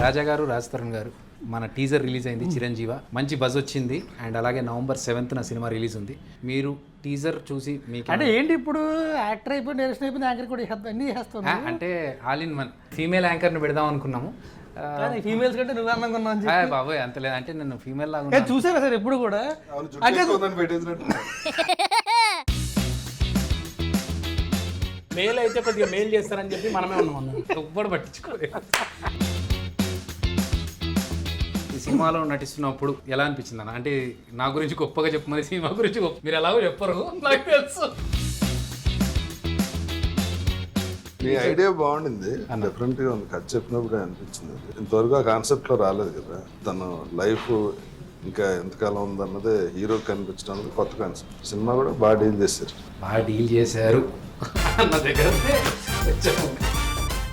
రాజా గారు, రాజ్ తరుణ్ గారు, మన టీజర్ రిలీజ్ అయింది చిరంజీవ, మంచి బజ్ వచ్చింది. అండ్ అలాగే November 7th సినిమా రిలీజ్ ఉంది. మీరు టీజర్ చూసి మీకు అంటే ఏంటి ఇప్పుడు యాక్టర్ అయిపోయి డైరెక్షన్ అయిపోయింది, యాంకర్ కూడా అన్ని చేస్తాను అంటే ఆల్ ఇన్ వన్ ఫీమేల్ యాంకర్ని పెడదాం అనుకున్నాము. ఫీమేల్స్ కంటే నువ్వు అన్నంగా బాబోయ్ అంత లేదు, అంటే నేను ఫీమేల్ లాగా చూసారా సార్ ఎప్పుడు కూడా మేల్ అయితే కొద్దిగా మేల్ చేస్తారని చెప్పి మనమే ఉన్నాం. ఎవ్వడు పట్టించుకోలేదు. ఈ సినిమాలో నటిస్తున్నప్పుడు ఎలా అనిపించింది అన్న? అంటే నా గురించి గొప్పగా చెప్పమని, సినిమా గురించి మీరు ఎలాగో చెప్పరు నాకు తెలుసు. మీ ఐడియా బాగుండింది, డిఫరెంట్ గా ఉంది. కథ చెప్పినప్పుడు అనిపించింది. ఇంతవరకు ఆ కాన్సెప్ట్ లో రాలేదు కదా. తను లైఫ్ ఇంకా ఎంతకాలం ఉందన్నదే హీరో కనిపించడానికి కొత్త కాన్సెప్ట్. సినిమా కూడా బాగా డీల్ చేశారు. బాగా డీల్ చేశారు అన్న దగ్గర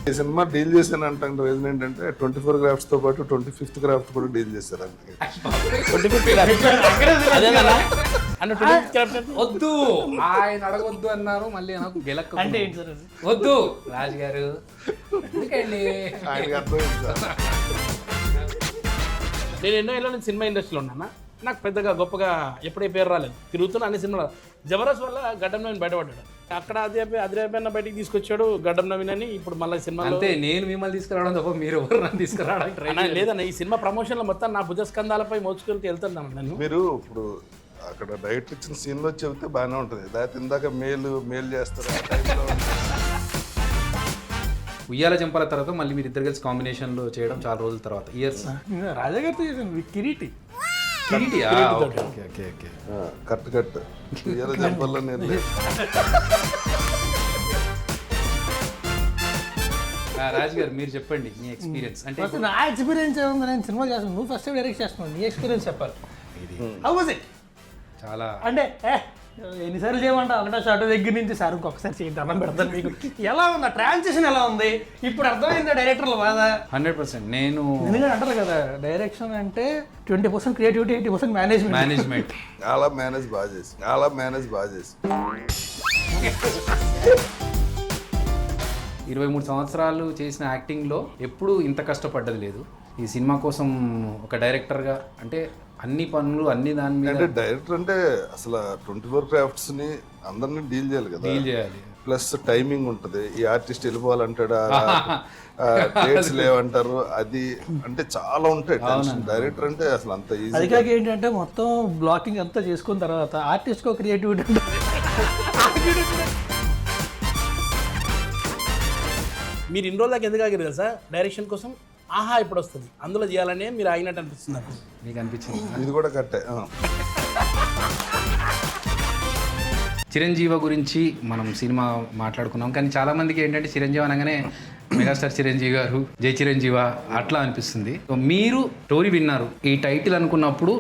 ఈ సినిమా డీల్ చేశాను అంటాను. రీజన్ ఏంటంటే 24 గ్రాఫ్ట్స్ తో పాటు 25th గ్రాఫ్ట్ కూడా డీల్ చేశారు. వద్దు ఆయన అడగొద్దు అన్నారు, మళ్ళీ నాకు గెలక్క అంటే ఏంటి సార్ అది? వద్దు రాజు గారు ఎందుకండి. ఆయనకి అర్థమైంది సార్. నేను ఎన్నో ఏళ్ళ నుంచి సినిమా ఇండస్ట్రీలో ఉన్నానా, నాకు పెద్దగా గొప్పగా ఎప్పుడే పేరు రాలేదు. తిరుగుతున్నా అన్ని సినిమాలు. జబర్దస్త్ వల్ల గడ్డం నవీన్ బయటపడ్డాడు. అక్కడ అదిరైపోయిన బయటికి తీసుకొచ్చాడు గడ్డం నవీన్ అని. ఇప్పుడు మళ్ళీ సినిమా అంతే, నేను మిమ్మల్ని తీసుకురావడం తప్ప మీరు ఎవరు నన్ను తీసుకురావడానికి ట్రై లేదన్న. ఈ సినిమా ప్రమోషన్లో మొత్తం నా భుజస్కంధాలపై మోసుకెళ్తే వెళ్తున్నాను నేను. మీరు ఇప్పుడు అక్కడ డైరెక్ట్ ఇచ్చిన సీన్ లో చెబితే బాగానే ఉంటుంది. దాని ఇందాక మేల్ చేస్తారు ఆ టైంలో. ఉయ్యాల జంపాల తర్వాత మళ్ళీ మీరు ఇద్దరు కలిసి కాంబినేషన్లో చేయడం చాలా రోజుల తర్వాత, ఇయర్స్. రాజా గారితో చేశాను కిరీటి. కట్ ఇలా చెప్పాలో నేను రాజు గారు మీరు చెప్పండి మీ ఎక్స్పీరియన్స్. అంటే ఫస్ట్ నా ఎక్స్పీరియన్స్ ఏముంది, నేను సినిమా చేస్తాను, నువ్వు ఫస్ట్ డైరెక్ట్ చేస్తున్నావు, నీ ఎక్స్పీరియన్స్ చెప్పాలి. ఇది హౌ వాజ్ ఇట్? చాలా అంటే ఎన్నిసార్లు చేయమంటా, ఒకటో షాట్ దగ్గర నుంచి సార్ ఇంకొకసారి చేయండి అన్నం పెడతాను మీకు. ఎలా ఉంది ట్రాన్సిషన్, ఎలా ఉంది ఇప్పుడు అర్థమైందా డైరెక్టర్ల బాధ? 100%. నేను ఎందుకంటే అంటారు కదా, డైరెక్షన్ అంటే 20% క్రియేటివిటీ, 80% మేనేజ్మెంట్. చాలా మేనేజ్ బాగా చేసి 23 సంవత్సరాలు చేసిన యాక్టింగ్లో ఎప్పుడూ ఇంత కష్టపడ్డది లేదు. ఈ సినిమా కోసం ఒక డైరెక్టర్గా అంటే అన్ని పనులు అన్ని దాని మీద. అంటే డైరెక్టర్ అంటే అసలు 24 క్రాఫ్ట్స్ ని అందరినీ డీల్ చేయాలి కదా. డీల్ చేయాలి. ప్లస్ టైమింగ్ ఉంటుంది. ఈ ఆర్టిస్ట్ వెళ్ళిపోవాలంటాడు, డేట్స్ లేవంటారు, అది అంటే చాలా ఉంటాయి టెన్షన్. డైరెక్టర్ అంటే అసలు అంత ఈజీ. అది కాక ఏంటంటే మొత్తం బ్లాకింగ్ అంతా చేసుకున్న తర్వాత ఆర్టిస్ట్ కో క్రియేటివిటీ ఉంటుంది. మీరు ఇన్ని రోజులకి ఎందుకు ఆగారు తెలుసా డైరెక్షన్ కోసం? ఆహా ఇప్పుడు వస్తుంది అందులో చేయాలనే మీరు ఆగినట్టు అనిపిస్తుంది నాకు. మీకు అనిపించింది? ఇది కూడా కట్టే. చిరంజీవి గురించి మనం సినిమా మాట్లాడుకున్నాం, కానీ చాలా మందికి ఏంటంటే చిరంజీవి అనగానే మెగాస్టార్ చిరంజీవి గారు, జై చిరంజీవ అట్లా అనిపిస్తుంది. సో మీరు స్టోరీ విన్నారు, ఈ టైటిల్ అనుకున్నప్పుడు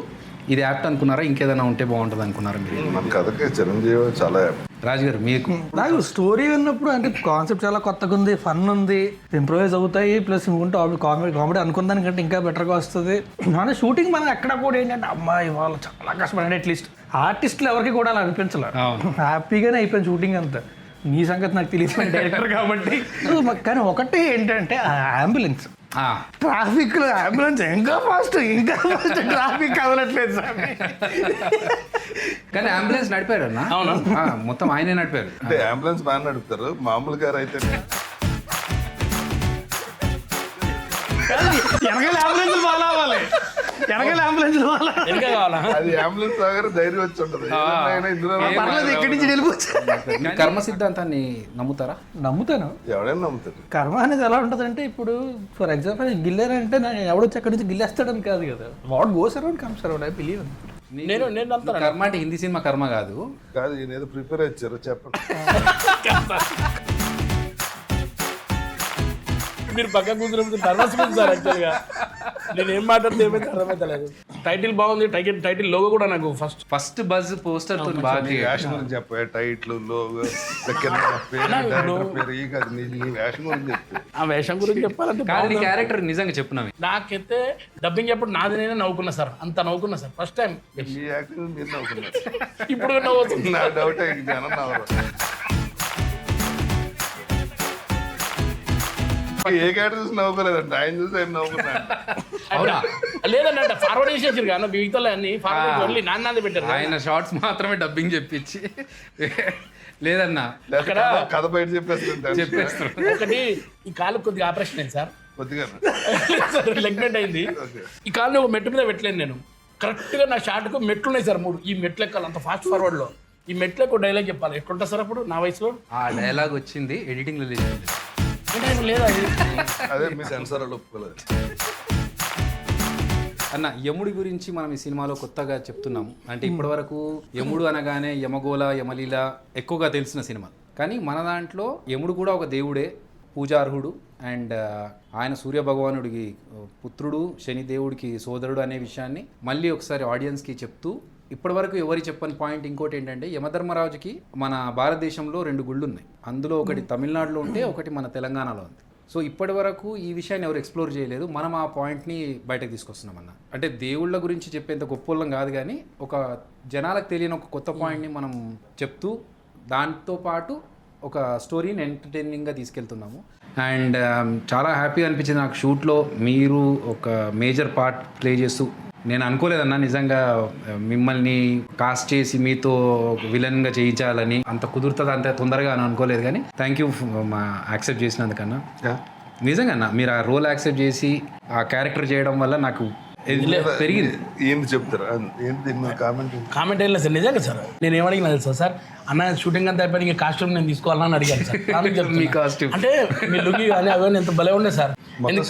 ఇది యాప్ట్ అనుకున్నారా, ఇంకేదైనా ఉంటే బాగుంటుంది అనుకున్నారా మీరు? మన కథకే చిరంజీవి చాలా రాజు గారు మీకు? నాకు స్టోరీ విన్నప్పుడు అంటే కాన్సెప్ట్ చాలా కొత్తగా ఉంది, ఫన్ ఉంది, ఇంప్రూవైజ్ అవుతాయి, ప్లస్ ఇంకుంటే కామెడీ అనుకున్న దానికంటే ఇంకా బెటర్గా వస్తుంది. మన షూటింగ్ మనం ఎక్కడ కూడా ఏంటంటే అమ్మాయి వాళ్ళు చాలా కష్టపడి అట్లీస్ట్ ఆర్టిస్టులు ఎవరికి కూడా అలా అనిపించలేదు, హ్యాపీగానే అయిపోయింది షూటింగ్ అంతా. నీ సంగతి నాకు తెలియదు డైరెక్టర్ కాబట్టి. కానీ ఒకటి ఏంటంటే అంబులెన్స్, ట్రాఫిక్ లో అంబులెన్స్ ఇంకా ఫాస్ట్ ట్రాఫిక్ కదలట్లేదు సార్. కానీ అంబులెన్స్ నడిపారు అన్న? అవును, మొత్తం ఆయనే నడిపారు. అంటే అంబులెన్స్ బాగా నడుపుతారు, మామూలు గారు అయితే వెనకాల అంబులెన్స్ బాగా అవ్వాలి, వెనకాల అంబులెన్స్ ఇంకా కావాలా? అది అంబులెన్స్ దగ్గర ధైర్యం వచ్చి ఉంటుంది. పర్లేదు ఇక్కడి నుంచి వెళ్ళిపోవచ్చు. కర్మ సిద్ధాంతాన్ని నమ్ముతారా? నమ్ముతాను. ఎవడైనా నమ్ముతారు. కర్మ అనేది ఎలా ఉంటుందంటే, ఇప్పుడు ఫర్ ఎగ్జాంపుల్ గిల్లారంటే ఎవడొచ్చి అక్కడి నుంచి గిల్లేస్తాడని కాదు కదా, what goes around comes around. I believe. నేను నమ్ముతాను. కర్మ అంటే హిందీ సినిమా కర్మ కాదు. కాదు, ఈయన ఏదో ప్రిపేర్ ఇచ్చారు చెప్పండి. మీరు పక్కన కూర్చున్నప్పుడు నర్వస్ ఉంది సార్. యాక్చువల్గా నేను ఏం మాట్లాడితే ఏమైతే అర్థమైతలేదు. టైటిల్ బాగుంది, టైటిల్ లోగో కూడా నాకు ఫస్ట్ బజ్ పోస్టర్ తో బాగా వేషం గురించి చెప్పే టైట్లు లోగో పేరు ఈ కాదు, నీ వేషం గురించి చెప్పి. ఆ వేషం గురించి చెప్పాలంటే నీ క్యారెక్టర్ నిజంగా చెప్పున్నావి. నాకైతే డబ్బింగ్ ఎప్పుడు నాది నేనే నవ్వుకున్నా సార్, అంత నవ్వుకున్నా సార్ ఫస్ట్ టైం. మీ యాక్టింగ్ మీరు నవ్వుకున్నారు. ఇప్పుడు నవ్వుతుంది. నా డౌట్ జనం నవ్వరు. ఏ క్యారెక్టర్ చూసి నవ్వుకోలేదండి, ఆయన చూసి ఆయన నవ్వుకున్నాను. అవునా? లేదన్నట్టు ఫార్వర్డ్ చేసేసారు కానీ మిగతా అన్ని ఫార్వర్డ్ ఓన్లీ నాన్నది పెట్టారు. ఆయన షార్ట్స్ మాత్రమే డబ్బింగ్ చెప్పించి లేదన్నా అక్కడ కథ బయట చెప్పేస్తుంటాను చెప్పేస్తారు. ఒకటి ఈ కాలు కొద్దిగా ఆపరేషన్ అయింది సార్, కొద్దిగా. లెగ్మెంట్ అయింది. ఈ కాలుని ఒక మెట్టు మీద పెట్టలేను నేను. కరెక్ట్గా నా షార్ట్కు మెట్లు ఉన్నాయి సార్ 3. ఈ మెట్లు ఎక్కాలి అంత ఫాస్ట్ ఫార్వర్డ్లో. ఈ మెట్లు ఒక డైలాగ్ చెప్పాలి. ఎట్లుంటా సార్ అప్పుడు నా వయసులో? ఆ డైలాగ్ వచ్చింది ఎడిటింగ్లో లేదు. అంటే లేదా అదే మీ సెన్సార్ వాళ్ళు ఒప్పుకోలేదు. అన్న యముడి గురించి మనం ఈ సినిమాలో కొత్తగా చెప్తున్నాం. అంటే ఇప్పటివరకు యముడు అనగానే యమగోళ యమలీల ఎక్కువగా తెలిసిన సినిమా, కానీ మన దాంట్లో యముడు కూడా ఒక దేవుడే, పూజార్హుడు. అండ్ ఆయన సూర్య భగవానుడికి పుత్రుడు, శనిదేవుడికి సోదరుడు అనే విషయాన్ని మళ్ళీ ఒకసారి ఆడియన్స్కి చెప్తూ, ఇప్పటివరకు ఎవరి చెప్పని పాయింట్ ఇంకోటి ఏంటంటే యమధర్మరాజుకి మన భారతదేశంలో 2 గుళ్ళు ఉన్నాయి. అందులో ఒకటి తమిళనాడులో ఉంటే ఒకటి మన తెలంగాణలో ఉంది. సో ఇప్పటి వరకు ఈ విషయాన్ని ఎవరు ఎక్స్ప్లోర్ చేయలేదు. మనం ఆ పాయింట్ని బయటకు తీసుకొస్తున్నాం అన్న. అంటే దేవుళ్ళ గురించి చెప్పేంత గొప్పలం కాదు, కానీ ఒక జనాలకు తెలియని ఒక కొత్త పాయింట్ని మనం చెప్తూ దాంతోపాటు ఒక స్టోరీని ఎంటర్టైనింగ్గా తీసుకెళ్తున్నాము. అండ్ చాలా హ్యాపీగా అనిపించింది నాకు షూట్లో మీరు ఒక మేజర్ పార్ట్ ప్లే చేస్తూ. నేను అనుకోలేదన్నా నిజంగా మిమ్మల్ని కాస్ట్ చేసి మీతో విలన్గా చేయించాలని, అంత కుదురుతుంది అంత తొందరగా అని అనుకోలేదు. కానీ థ్యాంక్ యూ యాక్సెప్ట్ చేసినందుకన్నా. నిజంగా అన్న మీరు ఆ రోల్ యాక్సెప్ట్ చేసి ఆ క్యారెక్టర్ చేయడం వల్ల నాకు పెరిగింది. ఏంటి చెప్తారా? ఏంటి కామెంట్ ఏం లేదు సార్. నిజంగా సార్ నేను ఏమడిగినా తెలుసా సార్, అన్న షూటింగ్ అంతా అయిపోయి ఇంకా కాస్ట్యూమ్ నేను తీసుకోవాలని అడిగాను సార్. మీ కాస్ట్యూమ్ అంటే మీ లుక్ కానీ అవన్నీ ఎంత భలే ఉండే సార్.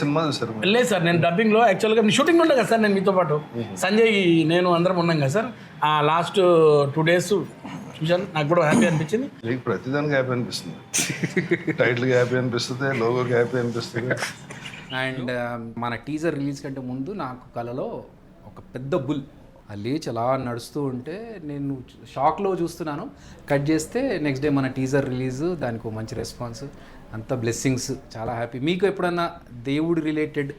సినిమా చూసారు? లేదు సార్, నేను డబ్బింగ్లో యాక్చువల్గా షూటింగ్ ఉండే కదా సార్. నేను మీతో పాటు సంజయ్ నేను అందరం ఉన్నాం కదా సార్. ఆ లాస్ట్ 2 days చూశాను, నాకు కూడా హ్యాపీ అనిపించింది. మీకు ప్రతిదానికి హ్యాపీ అనిపిస్తుంది. టైటిల్కి హ్యాపీ అనిపిస్తుంది, లోగోకి హ్యాపీ అనిపిస్తుంది. అండ్ మన టీజర్ రిలీజ్ కంటే ముందు నాకు కలలో ఒక పెద్ద బుల్ లేచి అలా నడుస్తూ ఉంటే నేను షాక్లో చూస్తున్నాను. కట్ చేస్తే నెక్స్ట్ డే మన టీజర్ రిలీజ్, దానికి ఒక మంచి రెస్పాన్స్, అంత బ్లెస్సింగ్స్. చాలా హ్యాపీ. మీకు ఎప్పుడన్నా దేవుడు రిలేటెడ్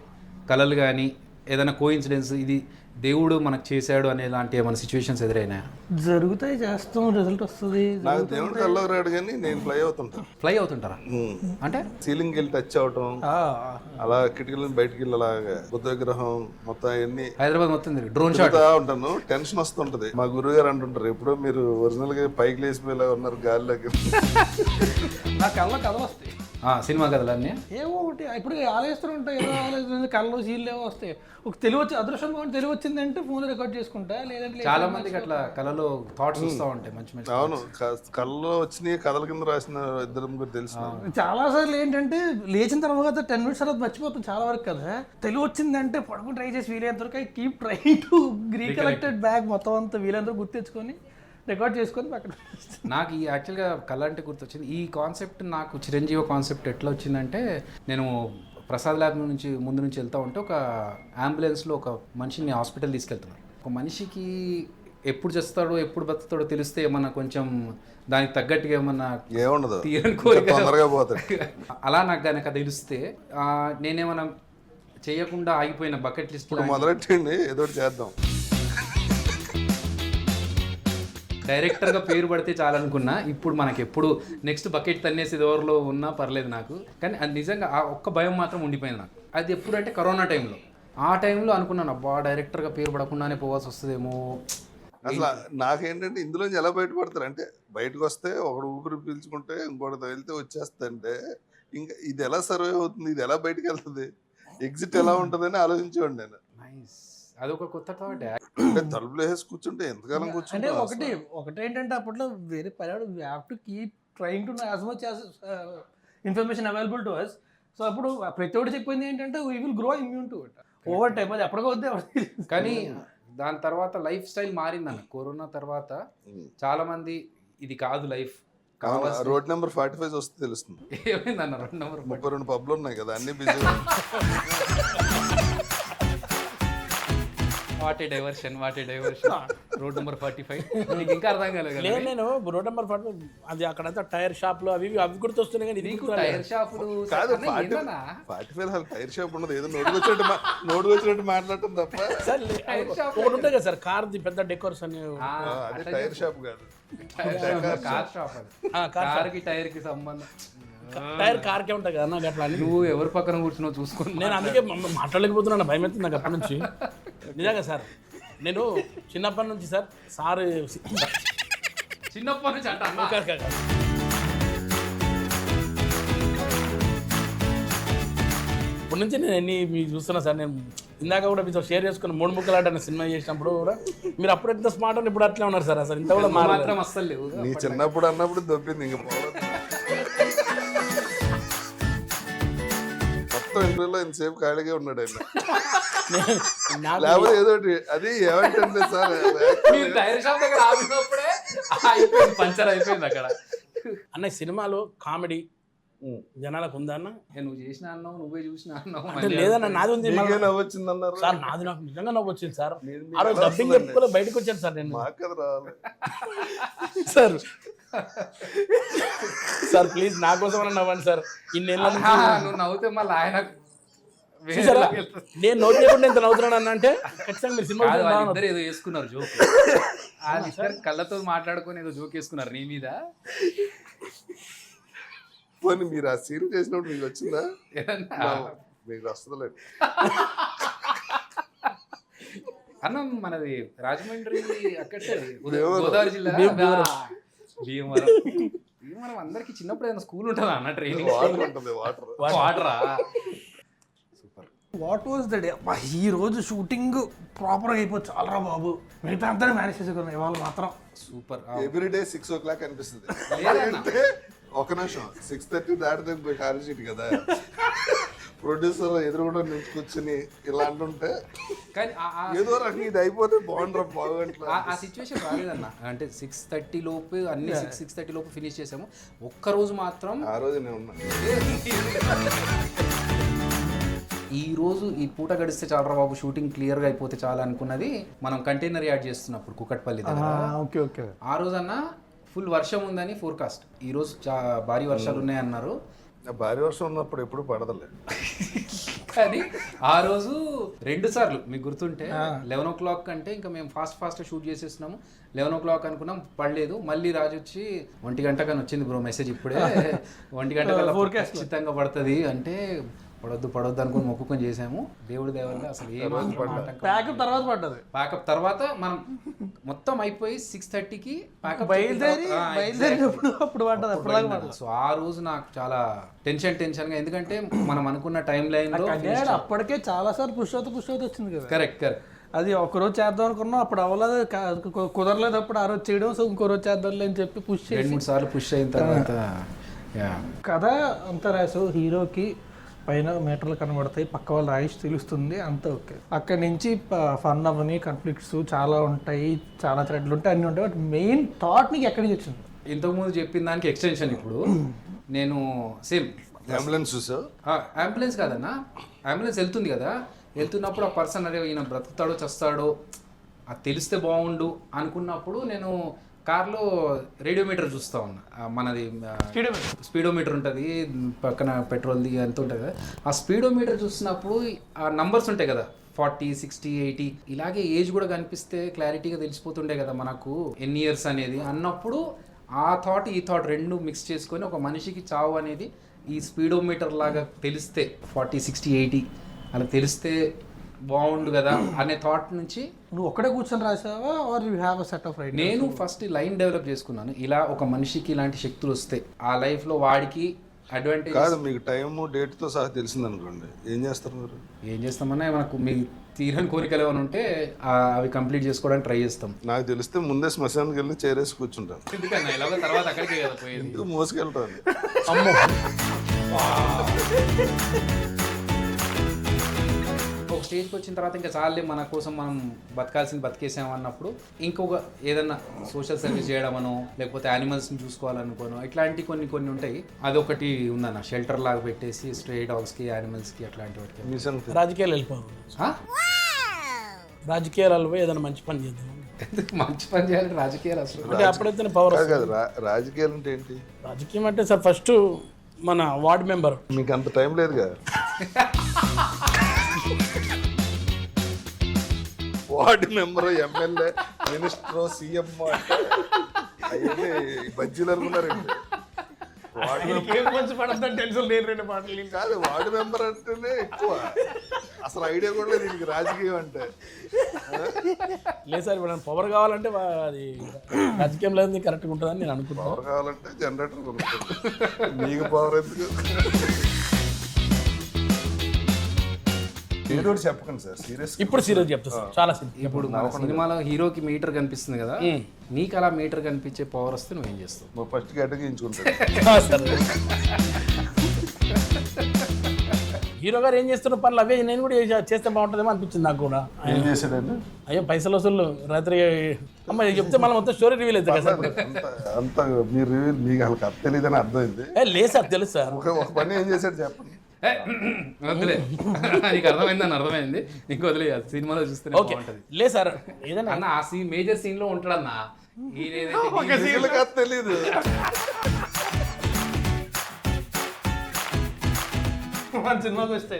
కళలు కానీ ఏదైనా కోఇన్సిడెన్స్ ఇది దేవుడు మనకు చేశాడు అనే లాంటి ఏమైనా సిచ్యువేషన్స్ ఎదురైనా? జరుగుతాయి, చేస్తాం, రిజల్ట్ వస్తుంది. నాకు దేవుడు కల్లో రాడు, కానీ నేను ఫ్లై అవుతుంటాను. ఫ్లై అవుతుంటారా? అంటే సీలింగ్కి వెళ్ళి టచ్ అవటం, అలా కిటికీల బయటికి వెళ్ళి అలాగా బుద్ధ విగ్రహం మొత్తం అవన్నీ హైదరాబాద్ మొత్తం డ్రోన్ షాట్ ఉంటాను. టెన్షన్ వస్తుంటది. మా గురువు గారు అంటుంటారు, ఎప్పుడో మీరు ఒరిజినల్ గా పైకి లేచిపోయేలా ఉన్నారు గాలిలోకి. నా కళ్ళ కథలు వస్తాయి, సినిమా కథలన్నీ ఏవో ఒకటి. ఇప్పుడు ఆలోచిస్తూ ఉంటాయి, ఏదో ఆలోచిస్తుంది, కళ్ళు సీళ్ళు ఏవో వస్తాయి. ఒక తెలివి వచ్చి అదృష్టం తెలివి వచ్చిందంటే ఫోన్ రికార్డ్ చేసుకుంటా, లేదంటే చాలా మందికి అట్లా కళలో థాట్స్ వస్తూ ఉంటాయి మంచి మంచి. అవును, కళ్ళలో వచ్చినాయి కథల కింద రాసిన ఇద్దరు ముగ్గురు తెలుసు. చాలా సార్లు ఏంటంటే లేచిన తర్వాత 10 minutes తర్వాత మర్చిపోతాం చాలా వరకు కదా. తెలివి వచ్చిందంటే పడుకుని ట్రై చేసి వీలైనంత వరకు I keep trying to recollected back మొత్తం అంతా వీలైనంత గుర్తెచ్చుకొని రికార్డ్ చేసుకొని పక్కన. నాకు ఈ యాక్చువల్గా కళ అంటే గుర్తొచ్చింది. ఈ కాన్సెప్ట్ నాకు చిరంజీవి కాన్సెప్ట్ ఎట్లా వచ్చిందంటే, నేను ప్రసాద్ ల్యాబ్ నుంచి ముందు నుంచి వెళ్తూ ఉంటే ఒక అంబులెన్స్లో ఒక మనిషిని హాస్పిటల్ తీసుకెళ్తున్నాను. ఒక మనిషికి ఎప్పుడు చేస్తాడో ఎప్పుడు బతుకుతాడో తెలిస్తే ఏమన్నా కొంచెం దానికి తగ్గట్టుగా ఏమన్నా ఏముండదు, తొందరగా పోతాడు. అలా నాకు కనుక తెలిస్తే నేనేమన్నా చేయకుండా ఆగిపోయిన బకెట్ లిస్ట్ మొదలెట్టండి, ఏదో చేద్దాం. డైరెక్టర్గా పేరు పడితే చాలనుకున్నా. ఇప్పుడు మనకి ఎప్పుడు నెక్స్ట్ బకెట్ తన్నేసి ఎవరిలో ఉన్నా పర్లేదు నాకు, కానీ అది నిజంగా ఆ ఒక్క భయం మాత్రం ఉండిపోయింది నాకు. అది ఎప్పుడంటే కరోనా టైంలో. ఆ టైంలో అనుకున్నాను, అబ్బా డైరెక్టర్గా పేరు పడకుండానే పోవాల్సి వస్తుందేమో. అసలు నాకేంటంటే ఇందులోంచి ఎలా బయటపడతారు అంటే, బయటకు వస్తే ఒకడు ఊపిరి పీల్చుకుంటే ఇంకోటి వెళ్తే వచ్చేస్తుంటే ఇంకా ఇది ఎలా సర్వే అవుతుంది, ఇది ఎలా బయటకు వెళ్తుంది, ఎగ్జిట్ ఎలా ఉంటుందని ఆలోచించేవాడు నేను. అదొక కొత్త థాట్. అంటే తలుపులు వేసి కూర్చుంటే ఎంతకాలం కూర్చుంటే ఒకటేంటంటే అప్పట్లో వేరే పర్యాడు we have to keep trying to know as much as information available to us. So అప్పుడు ప్రతి ఒక్కటి చెప్పింది ఏంటంటే we will grow immune to it over time. అది ఎప్పటికొద్దే. కానీ దాని తర్వాత లైఫ్ స్టైల్ మారిందన్న. కరోనా తర్వాత చాలా మంది ఇది కాదు లైఫ్, రోడ్ నెంబర్ 45 వస్తే తెలుస్తుంది. ఏమైందన్న రోడ్ నెంబర్ 32 పబ్లు ఉన్నాయి కదా, అన్ని busy. What a diversion road number 45 నీకు ఇంకా అర్థం కాలేదు. నేను రోడ్ నెంబర్ 45 అది అక్కడంతా టైర్ షాప్లు అవి అవి గుర్తొస్తున్నాయి, కానీ నీకు టైర్ షాపులు కాదు. 45 టైర్ షాప్ ఉన్నది, ఏదో నోటుకు వచ్చినట్టు మాట్లాడటం తప్ప. ఒకటి ఉంటాయి కదా సార్, కార్ది పెద్ద డెకోర్స్ అని. అది టైర్ షాప్ కాదు, కార్ షాప్. అది కార్కి టైర్ కి సంబంధం. టైర్ కార్కే ఉంటుంది కదా నాకు అట్లా అని నువ్వు ఎవరి పక్కన కూర్చున్నావు చూసుకుని నేను అందుకే మాట్లాడలేకపోతున్నాను, భయం అవుతుంది నాకు అప్పటి నుంచి. నిజంగా సార్ నేను చిన్నప్పటి నుంచి సార్ చిన్నప్పటి నుంచి అంట అన్న. ఇప్పటి నుంచి నేను ఎన్ని మీరు చూస్తున్నా సార్. నేను ఇందాక కూడా మీతో షేర్ చేసుకున్న 3 ముక్కలాట అనే సినిమా చేసినప్పుడు కూడా మీరు అప్పుడు ఎంత స్మార్ట్ అని ఇప్పుడు అట్లే ఉన్నారు సార్. అసలు ఇంత కూడా మాత్రం అస్సలు లేవు. నీ చిన్నప్పుడు అన్నప్పుడు దొబ్బింది ఇంక పోవద్దు. మొత్తం ఇంటర్వ్యూలో ఇంతసేపు ఖాళీగా ఉన్నాడు ఆయన. లేకపోతే ఏదో అది ఏమంటే సార్ మీరు టైర్ షాప్ దగ్గర ఆగినప్పుడే అయిపోయింది, పంచర్ అయిపోయింది అక్కడ. అన్న సినిమాలో కామెడీ జనాలకు ఉందా అన్న? నువ్వు చేసిన అన్నావు, నువ్వే చూసిన అన్నావు. అంటే లేదన్న నాది ఉంది మీకే నవ్వొచ్చింది అన్నారు సార్. నాది నాకు నిజంగా నవ్వు వచ్చింది సార్. ఆ రోజు డబ్బింగ్ చెప్పుకోలే బయటకు వచ్చాను సార్ నేను. మాకు కదా రావాలి సార్ సార్ ప్లీజ్ నా కోసం నవ్వండి సార్. ఇన్నేళ్ళ నుంచి నువ్వు నవ్వుతే మళ్ళీ ఆయన చూసారా? నేను నోట్ చేయకుండా ఎంత నవ్వుతున్నాను అన్న అంటే ఖచ్చితంగా మీరు సినిమా ఇద్దరు ఏదో వేసుకున్నారు జోక్. వాళ్ళిద్దరు కళ్ళతో మాట్లాడుకొని ఏదో జోక్ వేసుకున్నారు నీ మీద. పోనీ మీరు ఆ సీన్ చేసినప్పుడు మీకు వచ్చిందా? ఏదన్నా మీకు వస్తుందిలేదు. అన్న మనది రాజమండ్రి అక్కడే గోదావరి జిల్లా భీమవరం. భీమవరం అందరికి చిన్నప్పుడు ఏదైనా స్కూల్ ఉంటుందా అన్న? ట్రైనింగ్ వాటర్ ఉంటుంది, వాటర్ వాటరా? Super. What was the day? ఈ రోజు షూటింగ్ ప్రాపర్గా అయిపోయి చాలరా బాబు, మిగతా అంతా మేనేజ్ చేసుకున్నాం. ఇవాళ మాత్రం సూపర్. ఎవ్రీడే 6 o'clock అనిపిస్తుంది. లేదన్న. అంటే ఒక నిమిషం 6:30 దాటితే ఖాళీ సీట్ కదా, ప్రొడ్యూసర్ ఎదురుగుండా నుంచి కూర్చుని ఇలా అంటుంటే కానీ ఏదో రకంగా ఇది అయిపోతే బాగుండ్రా బాగుంట్లా. ఆ సిచ్యువేషన్ రాలేదన్న. అంటే 6:30 లోపు అన్ని 6:30 లోపు ఫినిష్ చేసాము. ఒక్కరోజు మాత్రం ఆ రోజు నేను ఉన్నా. ఈ రోజు ఈ పూట గడిస్తే చాలరా బాబు, షూటింగ్ క్లియర్గా అయిపోతే చాలా అనుకున్నది మనం కంటైనర్ యాడ్ చేస్తున్నప్పుడు కుకట్పల్లి దగ్గర. Okay okay. ఆ రోజన్నా ఫుల్ వర్షం ఉందని ఫోర్కాస్ట్. ఈ రోజు భారీ వర్షాలు ఉన్నాయన్నారు. భారీ వర్షం ఉన్నప్పుడు ఎప్పుడు పడదలే. కానీ ఆ రోజు 2 సార్లు మీకు గుర్తుంటే 11 o'clock అంటే ఇంకా మేము ఫాస్ట్ షూట్ చేసేస్తున్నాము. 11 o'clock అనుకున్నాం, పడలేదు. మళ్ళీ రాజు వచ్చి 1 గంట కానీ వచ్చింది బ్రో మెసేజ్ ఇప్పుడే, 1 గంట కల్లా ఖచ్చితంగా పడుతుంది అంటే పడొద్దు అనుకుని మొక్కుకొని చేసాము. దేవుడి దేవల్ల అసలు ప్యాకప్ తర్వాత పడ్డది. ప్యాకప్ తర్వాత మనం మొత్తం అయిపోయి 6:30కి ప్యాకప్ బయలుదేరినప్పుడు అప్పుడు పడ్డది. సో ఆ రోజు నాకు చాలా టెన్షన్ గా, ఎందుకంటే మనం అనుకున్న టైం లైన్ లో అప్పటికే చాలా సార్లు పుష్ అవుతూ వచ్చింది కదా. కరెక్ట్. అది ఒకరోజు చేద్దాం అనుకున్నాం, అప్పుడు అవ్వలేదు, కుదరలేదు. అప్పుడు ఆ రోజు చేయడం, సో ఇంకో రోజు చేద్దాంలే అని చెప్పి పుష్ 2-3 సార్లు పుష్ అయిన తర్వాత కథ అంతా రాసు. హీరోకి పైన మీటర్లు కనబడతాయి, పక్క వాళ్ళ ఆయుష్ తెలుస్తుంది, అంతా ఓకే. అక్కడి నుంచి ఫన్ అవని కాన్ఫ్లిక్ట్స్ చాలా ఉంటాయి, చాలా థ్రెడ్లు ఉంటాయి, అన్నీ ఉంటాయి. బట్ మెయిన్ థాట్ నీకు ఎక్కడి నుంచి వచ్చింది? ఇంతకుముందు చెప్పిన దానికి ఎక్స్టెన్షన్. ఇప్పుడు నేను సేమ్ అంబులెన్స్ చూసావు? అంబులెన్స్ కాదన్నా, అంబులెన్స్ వెళ్తుంది కదా, వెళ్తున్నప్పుడు ఆ పర్సన్ అరే ఈయన బ్రతుకుతాడో చస్తాడో అది తెలిస్తే బాగుండు అనుకున్నప్పుడు నేను కార్లో రేడియోమీటర్ చూస్తూ ఉన్నా. మనది స్పీడోమీటర్ ఉంటుంది పక్కన, పెట్రోల్ది అంత ఉంటుంది కదా. ఆ స్పీడోమీటర్ చూసినప్పుడు ఆ నంబర్స్ ఉంటాయి కదా, 40, 60, 80 ఇలాగే ఏజ్ కూడా కనిపిస్తే క్లారిటీగా తెలిసిపోతుండే కదా మనకు ఎన్ని ఇయర్స్ అనేది. అన్నప్పుడు ఆ థాట్ ఈ థాట్ రెండు మిక్స్ చేసుకొని ఒక మనిషికి చావు అనేది ఈ స్పీడోమీటర్ లాగా తెలిస్తే 40, 60, 80 అలా తెలిస్తే బాగుండు కదా అనే థాట్ నుంచి. నువ్వు ఒక్కడే కూర్చొని రాసావా are you have a set of right? నేను ఫస్ట్ లైన్ డెవలప్ చేసుకున్నాను. ఇలా ఒక మనిషికి ఇలాంటి శక్తులు వస్తాయి, ఆ లైఫ్లో వాడికి అడ్వాంటేజ్ కాదు. మీకు టైము డేట్తో సహా తెలిసింది అనుకోండి, ఏం చేస్తారు మీరు? ఏం చేస్తామన్నా మనకు మీ తీరని కోరికలు ఏమైనా ఉంటే అవి కంప్లీట్ చేసుకోవడానికి ట్రై చేస్తాం. నాకు తెలిస్తే ముందే శ్మశానానికి వెళ్ళి చేరేసి కూర్చుంటాను. ఎందుకన్నా ఇలాగ తర్వాత అక్కడికే కదా పోయేది. ఎందుకు మోసుకెళ్తాను? అమ్మో ఒక స్టేజ్కి వచ్చిన తర్వాత ఇంకా చాలే మన కోసం మనం బతికేసాం అన్నప్పుడు ఇంకొక ఏదన్నా సోషల్ సర్వీస్ చేయడమనో లేకపోతే యానిమల్స్ని చూసుకోవాలనుకోనో ఇట్లాంటి కొన్ని ఉంటాయి. అదొకటి ఉందన్న, షెల్టర్ లాగా పెట్టేసి స్ట్రే డాగ్స్కి యానిమల్స్కి అట్లాంటి వాటికి. రాజకీయాలు వెళ్ళిపోవాలి, రాజకీయాలు వెళ్ళిపోయి ఏదైనా మంచి పని చేద్దాం. మంచి పని చేయాలి రాజకీయాలు అసలు అంటే అప్పుడైతే పవర్ కాదు. రాజకీయాలు అంటే ఏంటి? రాజకీయం అంటే సార్ ఫస్ట్ మన వార్డ్ మెంబర్. మీకు అంత టైం లేదుగా. Ward member, MLA, minister, CM అంటే అయ్యేది బజ్జీలు అనుకున్నారండి. ఏం మంచి పడద్దని టెన్షన్ లేని 2 పాటలు కాదు వార్డు మెంబర్ అంటేనే ఎక్కువ, అసలు ఐడియా కూడా లేదు దీనికి రాజకీయం అంటే. లేదు సార్ ఇప్పుడు పవర్ కావాలంటే అది రాజకీయం లేదు కరెక్ట్గా ఉంటుందని నేను అనుకుంటున్నాను. పవర్ కావాలంటే జనరేటర్ కొనుక్కోండి, మీకు పవర్ ఎందుకు? ఏదో ఒకటి చెప్పకండి సార్, సీరియస్. ఇప్పుడు సీరియస్ చెప్తా సార్, చాలా సీరియస్. ఇప్పుడు మన సినిమాలో హీరోకి మీటర్ కనిపిస్తుంది కదా, నీకు అలా మీటర్ కనిపించే పవర్ వస్తే నువ్వేం చేస్తావు? ఫస్ట్ గడ్డగించుకుంటాడు. సరే హీరో గారు ఏం చేస్తున్న పనులు అవే నేను కూడా చేస్తే బాగుంటుందేమో అనిపించింది నాకు కూడా. ఏం చేశాడండి? అయ్యో పైసలు వసూళ్ళు రాత్రి అమ్మ చెప్తే మళ్ళీ మొత్తం స్టోరీ రివీల్ అవుతుంది కదా సార్. అంత మీరు రివీల్, మీకు అసలు కథ తెలియదని అర్థమైంది. లేదు సార్ తెలుసు సార్. ఒక పని ఏం చేశాడు చెప్పండి. వదిలే, నీకు అర్థమైందని అర్థమైంది, నీకు వదిలే, సినిమాలో చూస్తేనే ఓకే బాగుంటది. లేదు సార్ ఏదైనా అన్న ఆ మేజర్ సీన్ లో ఉంటాడన్నా, వీళ్ళ కథ తెలీదు. మన సినిమాకి వస్తే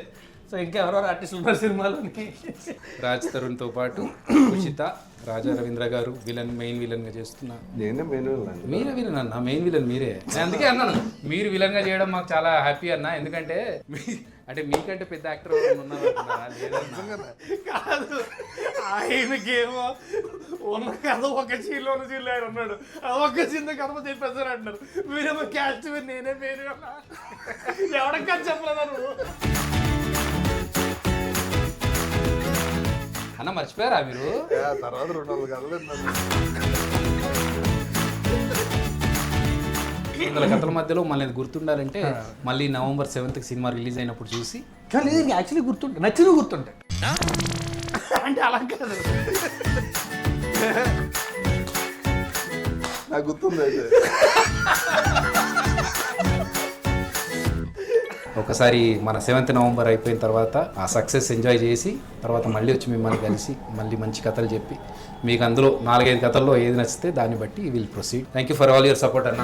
సో ఇంకా ఎవరెవరు ఆర్టిస్టులు ఉన్నారు సినిమాలోని? రాజ్ తరుణ్ తో పాటు ఉచిత, రాజా రవీంద్ర గారు మెయిన్ విలన్ గా చేస్తున్నా. నేనే మెయిన్ అండి. మీరే విలన్ అన్న, మెయిన్ విలన్ మీరే. నేను అందుకే అన్నాను మీరు విలన్ గా చేయడం మాకు చాలా హ్యాపీ అన్న, ఎందుకంటే అంటే మీకంటే పెద్ద యాక్టర్ ఉన్నారు కాదు, ఆయనకేమో ఉన్న కథ ఒక సీన్లో ఆయన ఉన్నాడు, ఒక సీన్ కథ చెప్పేస్తారు అంటారు. మీరేమో క్యాస్ట్ నేనే పేరు ఎవడక్క చెప్పలేదా నువ్వు? అన్న మర్చిపోయారా మీరు? తర్వాత 200 కథలు 200 కథల మధ్యలో మళ్ళీ అది గుర్తుండాలంటే మళ్ళీ November 7th సినిమా రిలీజ్ అయినప్పుడు చూసి. కానీ యాక్చువల్లీ గుర్తుంటాయి, నచ్చినవి గుర్తుంటాయి అంటే అలా కాదు. నాకు గుర్తుంది అయితే. ఒకసారి మన 7th November అయిపోయిన తర్వాత ఆ సక్సెస్ ఎంజాయ్ చేసి తర్వాత మళ్ళీ వచ్చి మిమ్మల్ని కలిసి మళ్ళీ మంచి కథలు చెప్పి మీకు అందులో 4-5 కథల్లో ఏది నచ్చితే దాన్ని బట్టి will proceed. Thank you for all your support అన్న.